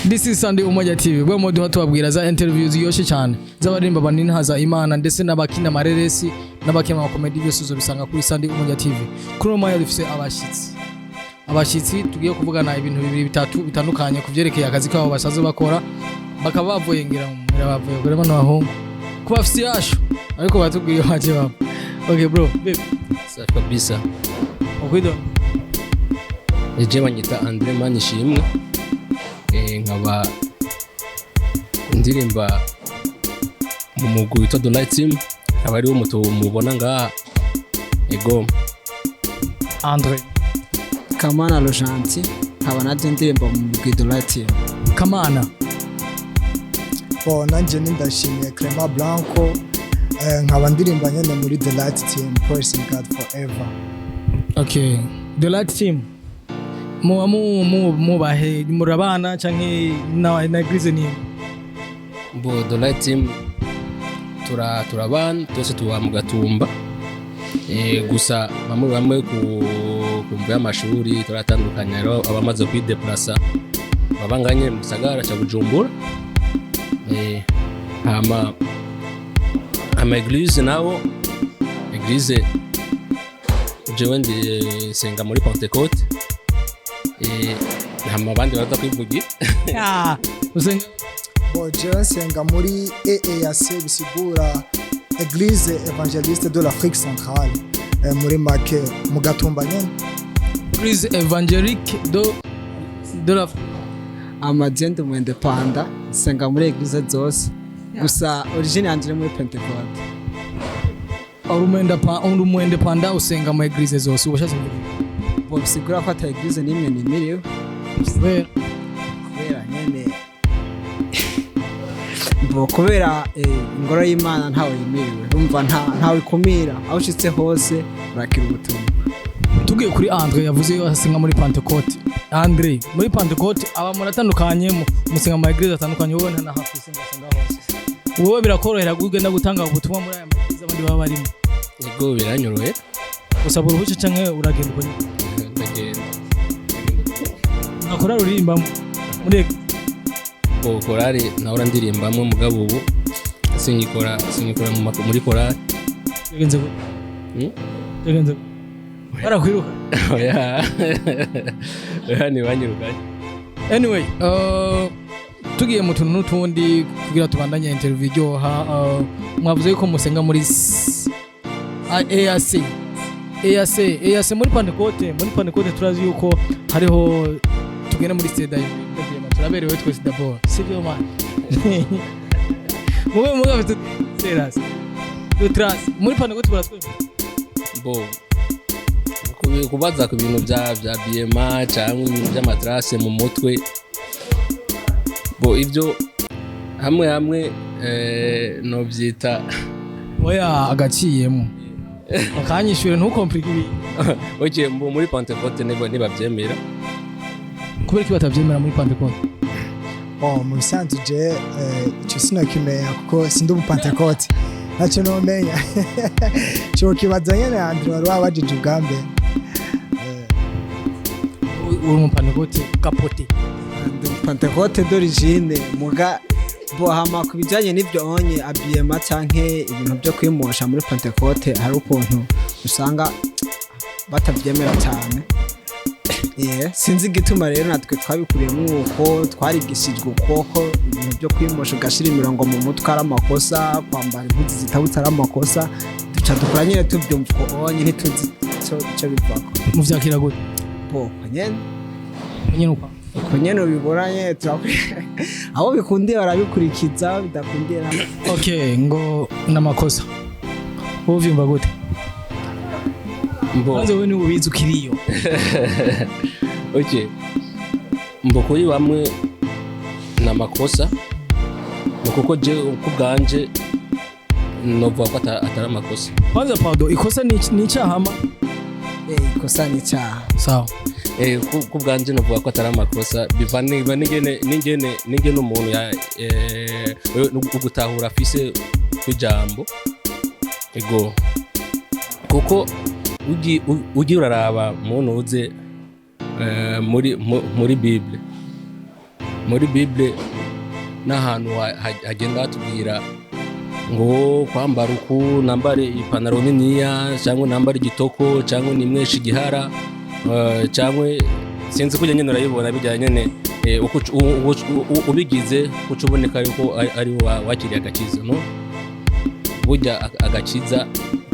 This is Sunday Umoja TV. Bwe modu hatubabwira za interviews yoshe cyane z'abarimba banini haza Imana ndetse n'abakina mareresi n'abakina ma comedy byose uzobisanga kuri Sunday Umoja TV. Kuri umwanya dufise abashitsi tugiye kuvugana ibintu bibiri bitatu bitandukanye kuvyerekeye akazi kabo basaze bakora bakaba bavuye ngira mu bavuye kure bano bahungu kuba afisi yasho ariko batubwiye baje babo. Okay bro, babe. Safi kabisa. Okwido. Eje banyita Andre Manishimwe. Nkaba ndirimba mu mugwi witwa The Light Team abari wo muto mubona nga ego Andre Kamana Lojanti nkaba naje ndirimba mu mugwi The Light Team. Kamana nanje ndashimye Clement Blanco nkaba ndirimba nyene muri The Light Team, praising God forever. Okay, The Light Team mu bahe murabana canke na grize ni bo The Light Team turabana twese tuba mu Gatumba gusa bamwe ku mbuga y'amashuri turatandukanye rero abamaze kwideplacer babanganye mu Gisagara cya Bujumbura ama église nawo église jewe ndi senga muri Pentecote hama bandi baza kwivugira usenga jewe senga muri EAC bisigura Église Évangéliste de l'Afrique Centrale muri make mu Gatumba nyene. Église Évangélique de la Amagende mu independant senga muri église zose gusa origine yanje muri Pentecote. Urumu independant usenga mu église zose ubashatse bo bisigura ko ata église nimwe nimiriwe kubera nyene bo kubera ingoro y'Imana ntawe yimiriwe urumva ntawe kumira aho ushitse hose urakira ubutumwa. Tugiye kuri Andre yavuze yo asenga muri Pentecote. Andre muri Pentecote aba muratandukanye musenga mu église atandukanye wowe nta hafi senga hose wowe birakorohera kugenda gutanga ubutumwa muri aya makiza abandi baba barimo ego biranyoroye usaba uruhushya canke uragenda uko ndagenda nakora uririmba muri korari nahora ndirimbamwe mugabo ubu sinyikora muri korari yagenze barakwiruka ni banyirukanye. Anyway tugiye mu tuntu n'utundi kugira tubandanye interview iryoha mwavuze yuko musenga muri EAC muri Pentecote turazi yuko hariho tugenda muri stade turaberewe twese d'abord sivyo man mugabe afite seras utras muri Pentecote baratwemera bo kubaza ku bintu bya BMA cyangwa ibintu by'amadrase mu mutwe bo ibyo hamwe no byita oya agaciyemo akanyishure ntukomplike ibi oje mbo muri Pentecote nibabyemera kubera ki batavyemera muri Pentecote. Mu bisanzwe je icyo sinakimenya kuko sindi mu Pentecote ntacyo nomenya cyo kibaza nyene Andre wari wabajije ubwambe uri mu Pentecote kapote Pentecote d'origine muga bo hama kubijanye n'ibyo onye abiyema canke ibintu byo kwimosha muri Pentecote hari ukuntu usanga batavyemera cyane sinzi gituma rero natwe twabikuriyemo uko twarigishijwe uko ibintu byo kwimosha ugashira imirongo mu mutwe ari amakosa kwambara impuzu zitabutse ari amakosa duca dukora nyine tubyumva uko onye ntituzi icyo bivako mu vyakira gute bo nyene uko nyene ubiboranye turakwiye abo bikundiye barabikurikiza bidakundiye okay ngo namakosa uvyumva gute mbo wewe ni ubizi ukiriyo okay mbo kuri bamwe namakosa kuko je kubganje novuga ko atari amakosa kwanza pardon ikosa ni cyahama ikosa ni cyaha sawa kubganje novuga ko atari amakosa bivana n'ingene umuntu gutahura afise kwijambo ego kuko ugi uraraba muntu uze muri Bible muri Bible n'ahantu hagenda hatubwira ngo kwambara uku nambare ipantaro niniya cyangwa nambare igitoko cyangwa nimwesha igihara cyangwa sinzi kujya nyine urayibona bijyanye nyene ubigize kuco uboneka yuko ari wakiriye agakiza no burya agakiza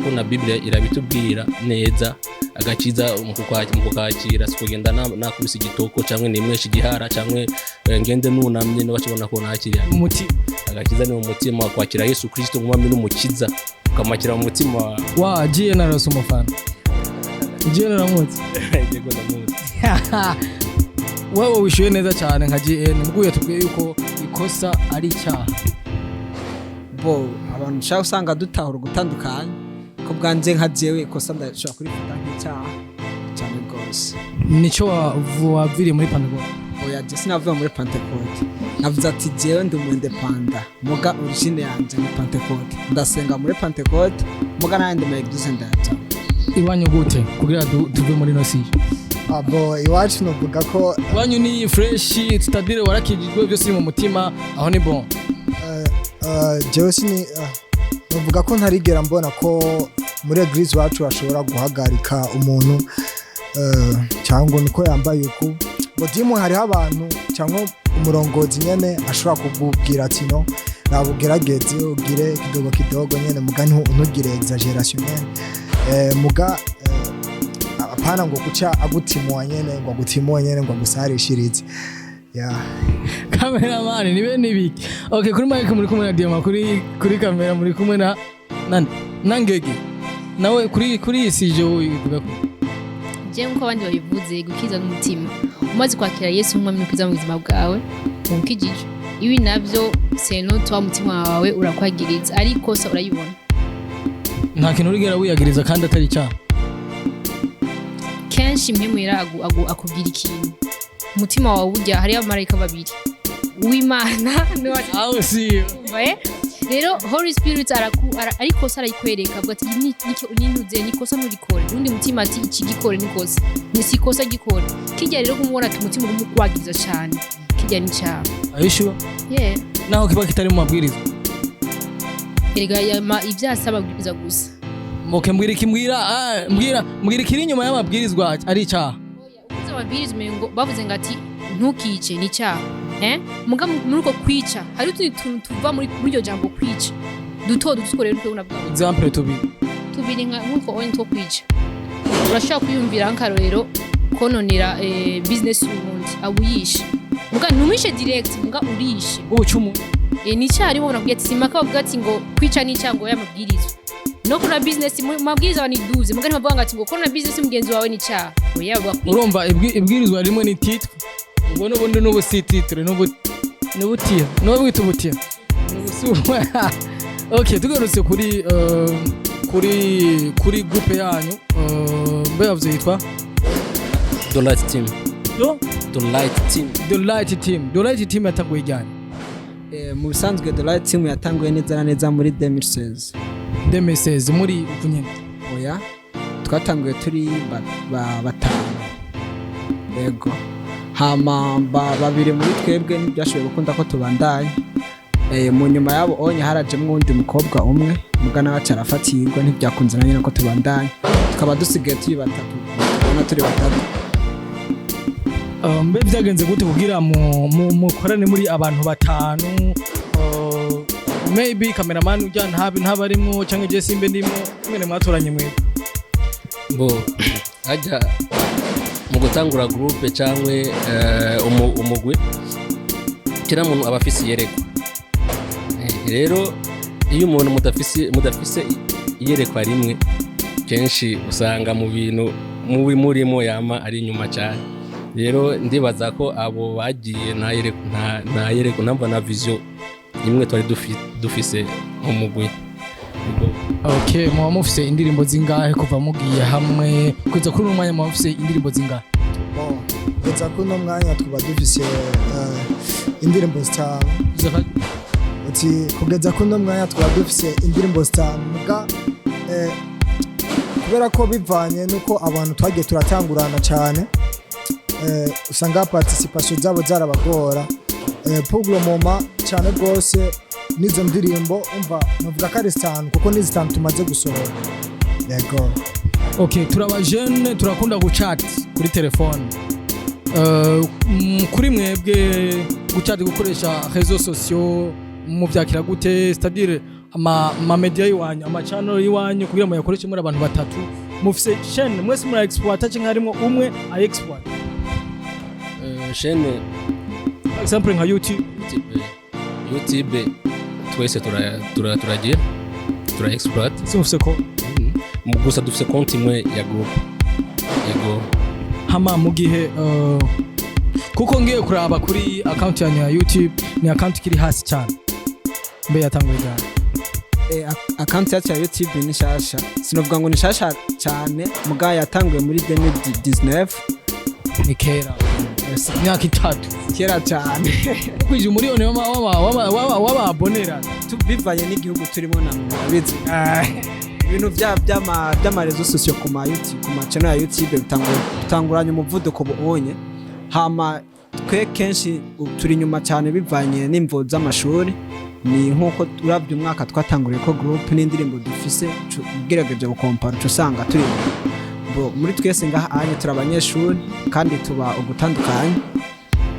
ko na Bible irabitubwira neza agakiza mu kukakira sikugenda nakubise igitoko cyangwa nimwesha igihara cyangwa ngende nunamye no bakibona ko nakiriye umuti agakiza ni umutima kwakira Yesu Kristo nk'umwami n'umukiza ukamakira mu mutima wa giye narose umufana giye naramutse yego ndamutse wowe wishuye neza cyane nka GN mbwiye tubwiye yuko ikosa ari icyaha bo abantu nshaka usanga dutahura gutandukanye ko bwanje nka jewe ikosa ndashobora kurifata nk'icyaha cyane rwose nico waviriye muri Pentecote oya je sinavuye muri Pentecote navuze ati jewe ndi mu independent muga origine yanje ni Pentecote ndasenga muri Pentecote muga nandi mu eglise ndata iwanyu gute kugira tuve muri nosije abo iwacu novuga ko iwanyu ni fresh tutadire warakijijwe byose mu mutima aho ni bon jewe sini novuga ko ntarigera mbona ko muri eglise wacu bashobora guhagarika umuntu cyangwa niko yambaye uku bodimu hariho abantu cyangwa umurongozi nyene ashobora kukubwira ati no nabugerageze ugire kidogo nyene muga ntugire exaggeration nyene muga apana ngo kuca agutimwa nyene ngo agusarishirize cameraman nibe nibiki okay kuri mic muri kumwe na Diama kuri kamera muri kumwe na Ngege nawe kuri isije uvuga ko je nko abandi babivuze gukiza n'umutima umaze kwakira Yesu nk'umwami n'ukiza mu buzima bwawe umukijije ibi navyo seno twa mutima wawe urakwagiriza ariko se urayibona nta kintu urigera wiyagiriza kandi atari cyaha kenshi mpemwera akubwira ikintu umutima wawe ujya hari abamarayika babiri uw'Imana aho si rero Holy Spirit ariko sarayikwereka avuga ati nintuze nikosa nurikore undi mutima ati iki gikore nikosa nisikosa gikore kijya rero kumubona ati umutima urumukwagiza cyane kijya ni cyaha ayisho naho kiba kitari mu mabwiriza erega ibyasaba kubwiriza gusa moke mbwira kiri inyuma y'amabwirizwa ari icyaha ubuze amabwirizwa ngo bavuze ngo ati ntukice ni icyaha muga muri uko kwica hari utundi tuntu tuva muri iryo jambo kwica duto dukorera uko unabwa example tubiri nkuko onye to kwica urashaka kwiyumvira nkarorero kononera business y'ubundi abuyisha muga ntumishe direct muga urishe ubucumu ni cyari bona kugira ati simaka bavuga ati ngo kwica ni cyango y'amabwirizwa no kuna business mabwiriza bani duze muga ntibavuga ngo ati ngo kona business mugenzi wawe ni cyaha oya urumva ibwirizwa rimwe ni titre ubwo n'ubundi n'ubusititre n'ubutiya n'ubwita ubutiya okay tugarutse kuri groupe yanyu mbe yavuze yitwa The Light Team yatanguye ijyanye mu bisanzwe The Light Team yatanguye neza muri 2016 muri ukunyene oya twatanguye turi batanu yego hama babiri muri twebwe ntibyashoboye gukunda ko tubandanye mu nyuma yabo onye harajemwe undi mukobwa umwe mugana wacu arafatirwa ntibyakunze na nyine ko tubandanye tukaba dusigaye turi batatu mbe byagenze gute kugira mukorane muri abantu batanu maybe cameraman ujyana ntabarimo cyangwa je simbe ndimo mwene mwatoranye mwe bo ajya mu gutangura groupe cyangwa umugwi kira muntu abafisi yerekwa rero iyo umuntu mudafise iyerekwa rimwe kenshi usanga mu bintu murimo yama ari inyuma cyane rero ndibaza ko abo bagiye nta yerekwa namba na vision imwe twari dufise mu mugwi okay muba mufise indirimbo zingahe kuva mugiye hamwe kugeza kuri umwanya muba mufise indirimbo zingahe kugeza kuri uno mwanya twaba dufise indirimbo zitanu kugeza kuri uno mwanya twaba dufise indirimbo zitanu muga kubera ko bivanye nuko abantu twagiye turatangurana cyane usanga participation zabo zarabagora pour le moment cyane rwose nizo ndirimbo umva navuga ko ari zitanu kuko ni zitanu tumaze gusohora yego. Okay, turaba jeune turakunda guchat kuri telefone. Kuri mwebwe guchat gukoresha réseaux sociaux mu byakira gute, c'est-à-dire ama media yiwanyu ama channel yiwanyu kugira ngo yakoreshe muri abantu batatu mufise chaîne mwese muri exploiter cyangwa harimo umwe a exploit chaîne par exemple nka YouTube twese turagira tura exploit si mufise ko gusa dufise konti imwe ya group yego. Hama mu gihe kuko ngiye kuraba kuri account yanyu ya YouTube ni account kiri hasi cyane mbe yatanguye cyane. Account yacu ya YouTube ni shasha, sinovuga ngo ni shasha cyane muga yatanguye muri 2019 ni kera myaka 3 kera cyane kwije umuriyoni waba abonera bivanye n'igihugu turimo na mubizi ibintu by'amarezo sosio ku ma YouTube ku ma channel ya YouTube bitanguranye umuvuduko ubonye. Hama twe kenshi turi nyuma cyane bivanye n'imvo z'amashuri, ni nkuko urabye umwaka twatanguriye ko group n'indirimbo dufise ugerageje gukompara usanga turi muri twese ngaha anye turi abanyeshuri kandi tuba ugutandukanye,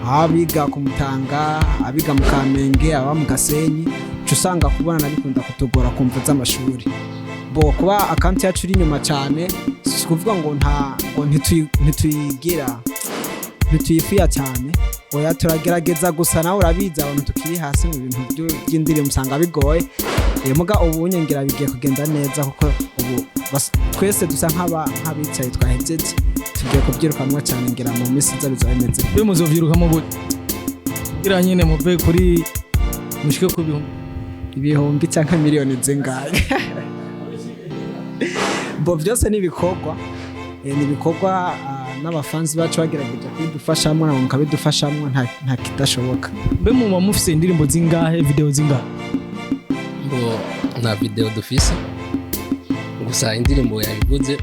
abiga ku Mutanga, abiga mu Kamenge, aba mu Gasenyi, usanga kubona nabikunda kutugora kumva z'amashuri. Kuba account yacu iri nyuma cyane kuvuga ngo ntituyifiya cyane, oya turagerageza gusa nawe urabiza abantu tukiri hasi mu bintu by'indirimbo usanga bigoye. Muga ubu nyengera bigiye kugenda neza kuko ubu twese dusa nk'abicaye twahejeje tugiye kubyirukamwa cyane ngira mu minsi izabiza bimeze. Be muzovyirukamwe gute kugira nyine muve kuri mushike ku ibihumbi cyangwa miliyoni zingahe? Byose nibikorwa n'abafanzi bacu bagerageje kudufashamo nabo mukabidufashamo nta kidashoboka. Be mu mufise indirimbo zingahe, video zingahe? Na video dufise gusa indirimbo yabivuze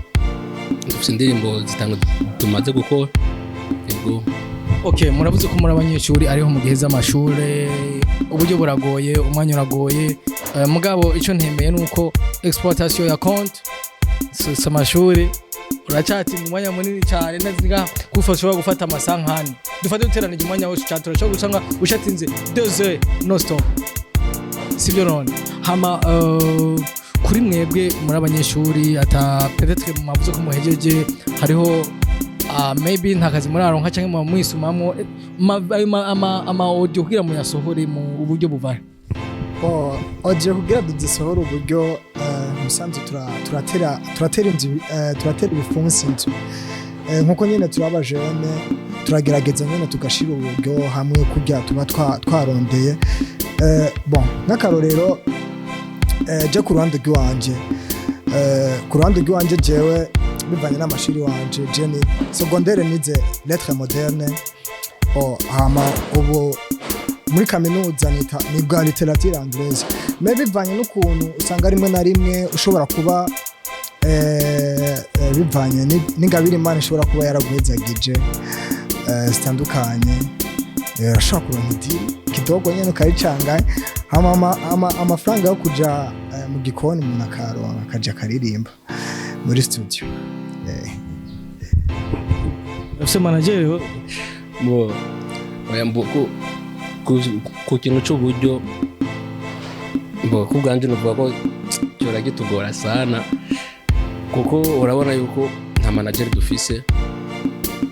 dufise indirimbo zitanga tumaze gukora yego. Okay, muravuze ko muri abanyeshuri ariho mu gihe z'amashure uburyo buragoye, umwanya uragoye, mugabo ico ntemeye nuko exploitation ya compte s'amashuri uracati mu mwanya munini cyane naziga gufasha gufata amasankani dufate duteranije umwanya wose cyane turashobora gusanga ushatinze 2 heures no stop sibyo none. Hama kuri mwebwe muri abanyeshuri ata peut-être mavuze ko muhejeje hariho maybe ntakazi muri aronka cyangwa mu mwisumamo ama audio kugira mu yasohore mu buryo buvahe audio kugira dusohora uburyo musanze turatera ibifunsi inzu nkuko nyene turabajene turagerageza nyene tugashira uburyo hamwe kujya tuba twarondeye n'akarorero je ku ruhande rw'iwanje jewe bivanye n'amashuri wanje je ni secondaire nize lettres moderne hama ubu muri kaminuza ni bwa literature anglaise, mais bivanye n'ukuntu usanga rimwe na rimwe ushobora kuba bivanye n'ingabire Imana ishobora kuba yaraguhezagije zitandukanye, urashobora kuronka idiri kidogo nyene ukayicanga amafaranga yo kuja mu gikoni umuntu akaronka akaja akaririmba muri studio. Ese manager ku kintu cy'uburyo kubwanje nuvuga ko cyora gitugora sana kuko urabona yuko nta manager dufise,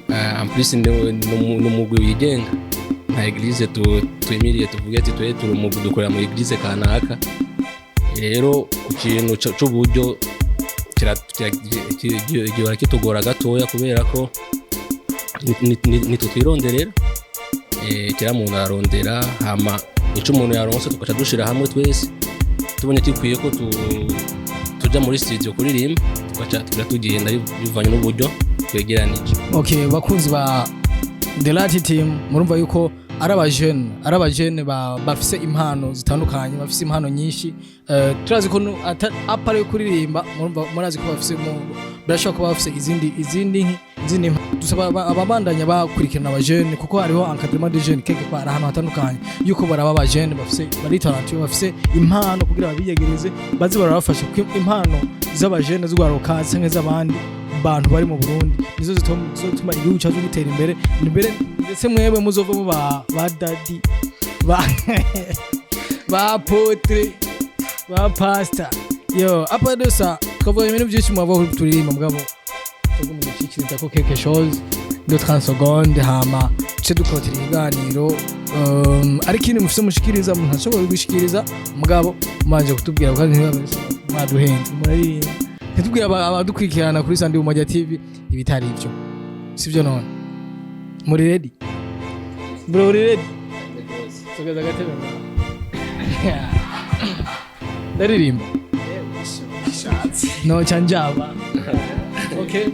en plus n'umugwi wigenga nta eglise twemiriye tuvuge ati turi umugwi dukorera mu eglise kanaka. Rero ku kintu cy'uburyo kiragora kitugora gatoya kubera ko nitutwironderera kira muntu arondera hama ico umuntu yaronse tukaca dushira hamwe twese tubonye tikwiye ko tuja muri studio kuririmba tukaca tugenda bivanye n'uburyo twegeranije. Okay, bakunzi ba The Lati Team murumva yuko arabajene bafise impano zitandukanye, bafise impano nyinshi, turazi ko apare kuririmba murumva murazi ko bafise birashobora kuba bafise izindi nzini dusaba ababandanya bakurikirana abajene kuko hariho encadrement de jeunes quelque part ahantu hatandukanye yuko baraba abajene bafise bari talentueux bafise impano kugira babiyegereze bazi barabafasha kuko impano z'abajene z'ugwaruka canke z'abandi bantu bari mu Burundi nizo zituma igihugu cyaje gutera imbere ndetse mwebwe muzovamo ba daddy ba apotre ba pastor yo apa dosa twavuye ibintu byinshi mwava turirimba mugabo tugumukikiriza ko quelque chose de 30 secondes hama cyo dukotira iganiro ari kintu mufite mushikiriza umuntu ashobora gushikiriza mugabo manje kutubwira ko mwaduhenze muraririmba ntitubwira abadukurikirana kuri Sandi Umoja TV ibitari ivyo sivyo none muri ready bro ready sogeza gatebe ndaririmba no chanjaba okay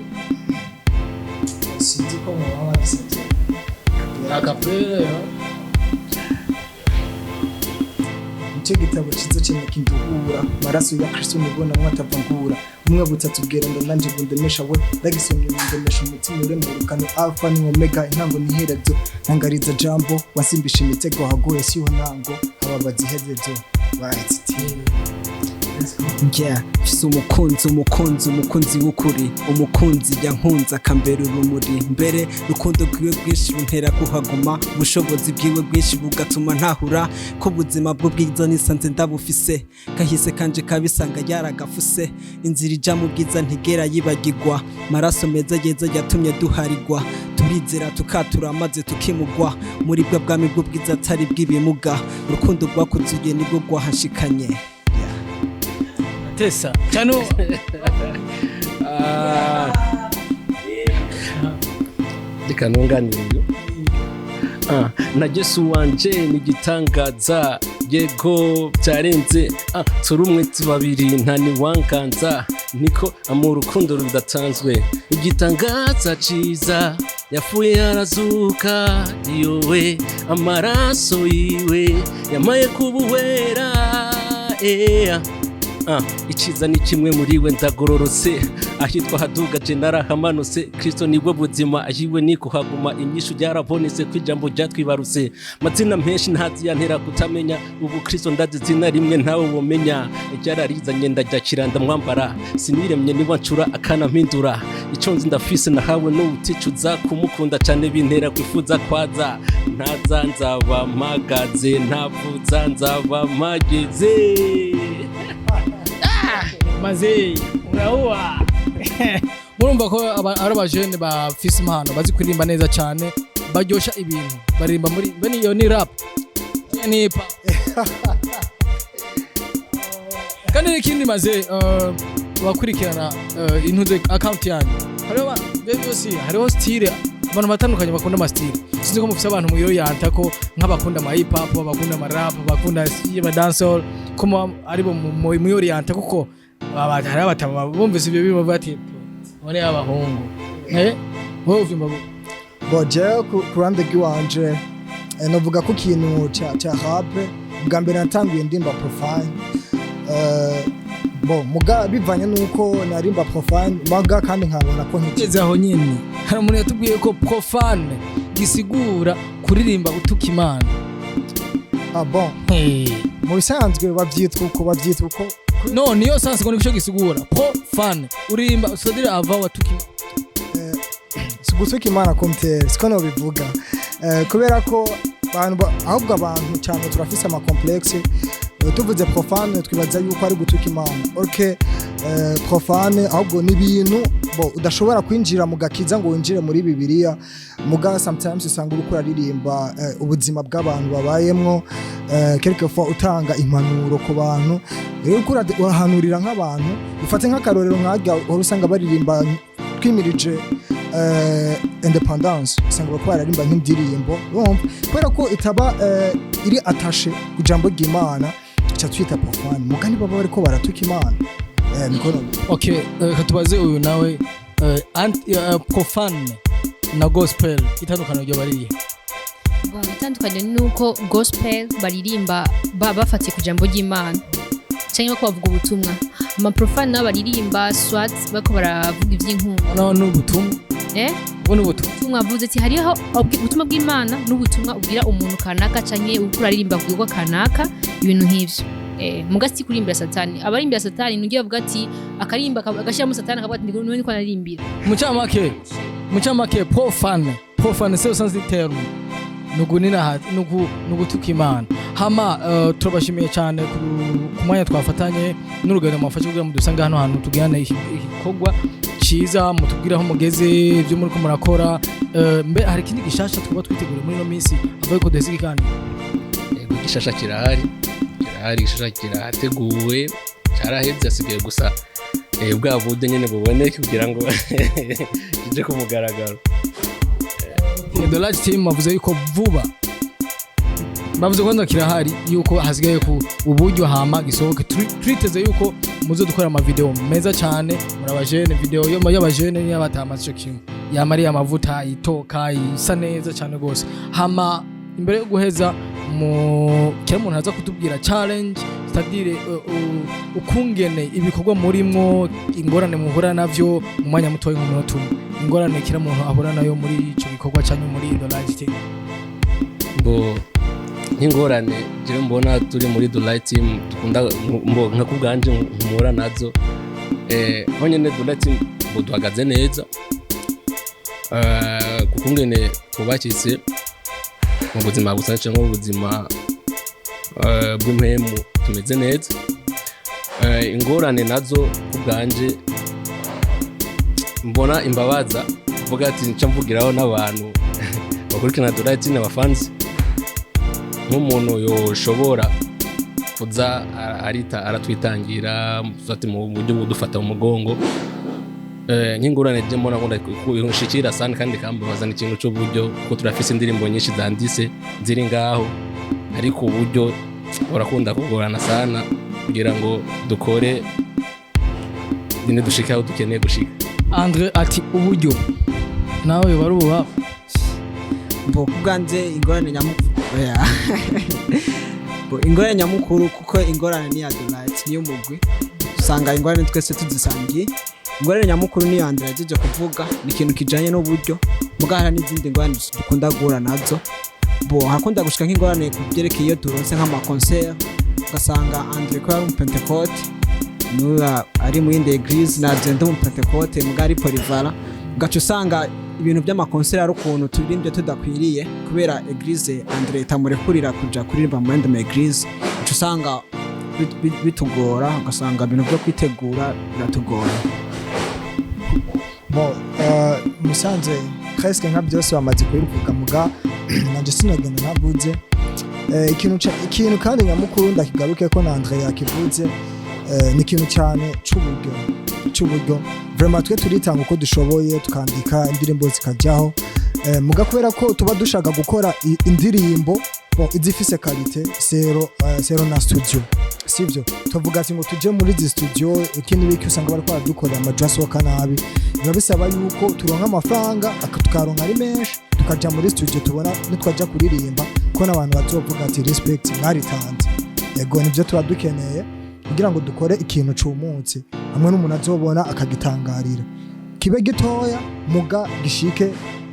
sinzi ko mwaba bisate akapela icyo gitabo cyiza cyane kinduhura maraso ya Kristo nibona mwatavangura umwe butatu bwera ndanje bundemesha we ndagisomye ndemesha umutima ure mu rukano alpha ni omega intango niherezo ntangariza jambo wasimbisha imitego hagoye siho ntango ababazi hezezo barayititiye Yeah, fise umukunzi w'ukuri umukunzi yankunze akambera urumuri mbere rukundo rwiwe bwinshi runtera kuhaguma ubushobozi bwiwe bwinshi bugatuma ntahura ko ubuzima bwo bwiza nisanze ndabufise kahise kanje kabisanga yaragafuse inzira ija mu bwiza ntigera yibagirwa maraso meza yeza yatumye duharigwa turizera tukatura maze tukimugwa muri bwa bwami bwo bwiza atari bw'ibimuga urukundo rwakuzuye nibwo rwahashikanye Tessa cyane reka ntunganire na Yesu wanje ni gitangaza yego byarenze turi umwe babiri nta niwanganza niko mu rukundo rudatanzwe igitangaza ciza yafuye arazuka yowe amaraso yiwe yamaye kubuwera iciza ni kimwe muri we ndagororotse ahitwa haduga jenara hamanutse Kristo nibwo buzima ahiwe niko haguma inyishu yarabonetse kwijambo ryatwibaruse mazina menshi ntazi yantera kutamenya ubu Kristo ndazizina rimwe ntawe womenya ryararizanye ndajya ndamwambara siniremye niba ncura akana mpindura iconzi ndafise nahawe n'ubuticuza kumukunda cyane bintera kwifuza kwaza ntaza nzaba magaze ntavuza nzaba mageze maze urawa murumva ko ari abajene bafise impano bazi kuririmba neza cyane baryosha ibintu baririmba muri bene iyo ni rap ni pa kandi ikindi maze bakurikirana intuze account yanyu hariho style abantu batandukanye bakunda ama style sinzi ko mufite abantu muyo yanta ko nk'abakunda ama hip hop abakunda ama rap abakunda ama dancehall ko ari bo muyo yanta kuko hari abatama bumvise ibyo birimo bati bone abahungu wowe uvimba boje ku ruhande rw'iwanje navuga ko ikintu cya rap bwa mbere natanguye ndimba profane muga bivanye nuko narimba profane muga kandi nkabona ko ntigeze aho nyine hari umuntu yatubwiye ko profane gisigura kuririmba utuka Imana mu bisanzwe babyitwa uko no niyo sanse ngo nicyo gisigura profane uririmba usadira ava watuka gutuka Imana komtere siko no bivuga kubera ko ahubwo abantu cyane turafise ama complexe tuvuze profane twibaza yuko ari gutuka Imana okay profane ahubwo ni ibintu udashobora kwinjira mu gakiza ngo winjire muri Bibiliya muga sometimes usanga uriko aririmba ubuzima bw'abantu babayemwo quelque fois utanga impanuro ku bantu uriko urahanurira nk'abantu ufate nk'akarorero nk'ajya urusanga baririmba twimirije independence usanga bakora aririmba nk'indirimbo kubera ko itaba iri attaché ku jambo ry'Imana cyatwita profane mugani baba bariko baratuka Imana okay katubaze uyu nawe profane na gospel itandukanye ryo bariye itandukanye nuko gospel baririmba bafatiye ku jambo ry'Imana cyangwa ko bavuga ubutumwa ama profane nabo baririmba swat bako baravuga iby'inkuru no n'ubutumwa ubwo n'ubutumwa mwavuze ati hariho ubutumwa bw'Imana n'ubutumwa ubwira umuntu kanaka canke ukura aririmba kugirwa kanaka ibintu nk'ivyo mugati kurimbira satani abarimbira satani nugiye bavuga ati akarimba agashiramo satani akavuga ati niwe niko naririmbira mucamake profane c'est au sens du terme nugutuka Imana hama turabashimiye cyane ku mwanya twafatanye n'urugendo mwafashe kugira ngo dusanga hano hantu tugirana igikorwa ciza mutubwira aho mugeze ibyo muri ko murakora mbe hari ikindi gishasha twaba twitegura muri no minsi avuye ko duheze kandi gishasha kirahari gishasha kirateguwe caraheze asigaye gusa bwa bude nyene buboneke kugira ngo kije ku mugaragaro The large team bavuze yuko vuba bavuze ko kirahari yuko hasigaye ku uburyo hama gisohoke twiteze yuko muzo dukora ama video meza cyane murabajene video y'abajene y'abatamaze cyo kimwe yamari amavuta itoka isa neza cyane gose hama imbere yo guheza kera umuntu aza kutubwira challenge c'est-à-dire ukungene ibikorwa murimwo ingorane muhura navyo mu mwanya mutoye nk'umunota ingorane kira muntu ahura nayo muri ico gikorwa cyane muri The Light Team nk'ingorane je mbona turi muri The Light Team dukunda nka kubganje nk'umura nazo honyene The Light Team duhagaze neza kukungene kubakitse mu buzima gusa cyangwa mu buzima bw'impemu tumeze neza ingorane nazo kubganje mbona imbabaza vuga ati nca mvugiraho n'abantu bakurikirana The Light Team abafanzi nk'umuntu yoshobora kuza aratwitangira ati mu buryo budufata mu mugongo nk'ingorane je mbona ngunda kushikira sana kandi kambabaza n'ikintu cyo buryo ko turafise indirimbo nyinshi zandise ziri ngaho ariko uburyo urakunda kugorana sana kugira ngo dukore dine dushika aho dukeneye gushika Andre ati uburyo nawe baruba kubganje ingorane nyamukuru kuko ingorane ni ya The Light niyo mugwi usanga ingorane twese tuzisangiye ingorane nyamukuru ni Andre yaje kuvuga ni ikintu kijanye n'uburyo mugahara n'izindi ngorane dukunda guhura nazo hakunda gushika nk'ingorane kubyerekeye iyo turonse nk'ama concert ugasanga Andre ko ari mu Pentecote nuba ari mu yindi eglise na agenda mu Pentecote mugari polivara gacu usanga ibintu by'amakonseri ari ukuntu turimbye tudakwiriye kubera eglise Andre itamurekurira kuja kuririmba mu yindi eglise usanga bitugora ugasanga ibintu byo kwitegura biratugora musanze presque nka byose bamaze kubivuga muga nanje sinagenda navuze ikintu kandi nyamukuru ndakigaruke ko na Andre yakivuze ni ikintu cyane cy'uburyo vraiment twe turitanga uko dushoboye tukandika indirimbo zikajyaho muga kubera ko tuba dushaka gukora indirimbo izifise qualité zero na studio sivyo tuvuga ati ngo tuje muri izi studio ikindi biki usanga bari kwa dukora amadraso kanabi biba bisaba yuko turonka amafaranga tukaronka ari menshi tukaja muri studio tubona nitwaja kuririmba ko n'abantu bazovuga ati respect mwaritanze yego nivyo tuba dukeneye kugira ngo dukore ikintu cy'umunsi hamwe n'umuntu azobona akagitangarira kibe gitoya muga gishike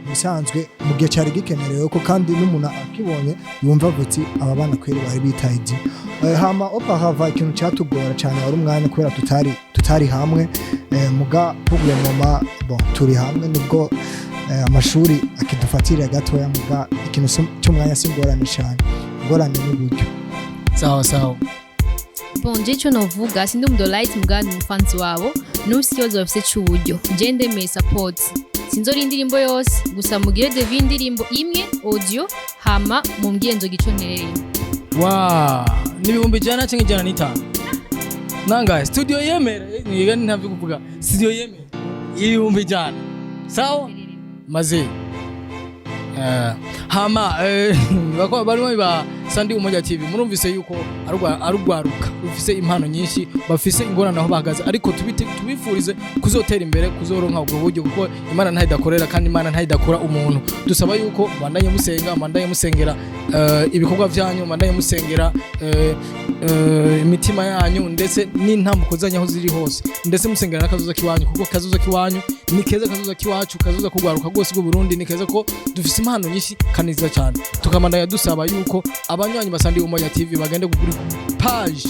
bisanzwe mu gihe cyari gikenerewe ko kandi n'umuntu akibonye yumva vuti aba bana kweri bari bitahije hama opa hava ikintu cyatugora cyane wari umwanya kubera tutari hamwe muga pugle mama turi hamwe nubwo amashuri akidufatira gatoya muga ikintu cy'umwanya singorane cyane ngorane n'uburyo sawa je cyo novuga sindi mu The Light mugani mufanzi wabo n'ufite ikibazo bafite cy'uburyo je ndemeye support sinzori indirimbo yose gusa mugire de indirimbo imwe audio hama mumbwiye nzo giconterere n'ibihumbi jana cyangwa ijana n'itanu nanga studio yemera niga ntavyo kuvuga studio yemera ibihumbi jana sawa maze hama bako barimo ba Sandi Umoja TV murumvise yuko arugwaruka ufise impano nyinshi bafise ingorane aho bahagaze ariko tubifurize kuzotera imbere kuzoronka ubwo buryo kuko Imana ntayidakorera kandi Imana ntayidakora umuntu dusaba yuko bandanye musengera ibikorwa byanyu bandanye musengera imitima yanyu ndetse n'intambuko zanyu aho ziri hose ndetse musengera n'akazoza kiwanyu kuko kazoza kiwanyu ni keza, kazoza kiwacu kazoza kugwaruka rwose bw'u Burundi ni keza ko dufise impano nyinshi kaniza cyane. Tukamandanya dusaba yuko abanywanyi basandi Umoja TV bagende kugura page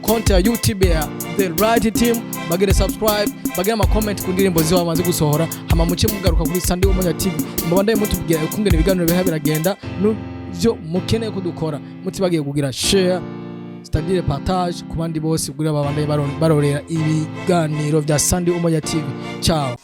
konti ya YouTube ya The Right Team, bagire subscribe, bagire ama comment ku ndirimbo ziba bamaze gusohora, hama muce mugaruka kuri Sandi Umoja TV mubandaye mutubwira ukungene ibiganiro biha biragenda n'ivyo mukeneye ko dukora, mutibagiye kugira share c'est-à-dire partage ku bandi bose kugira babandaye barorera ibiganiro vya Sandi Umoja TV. Ciao.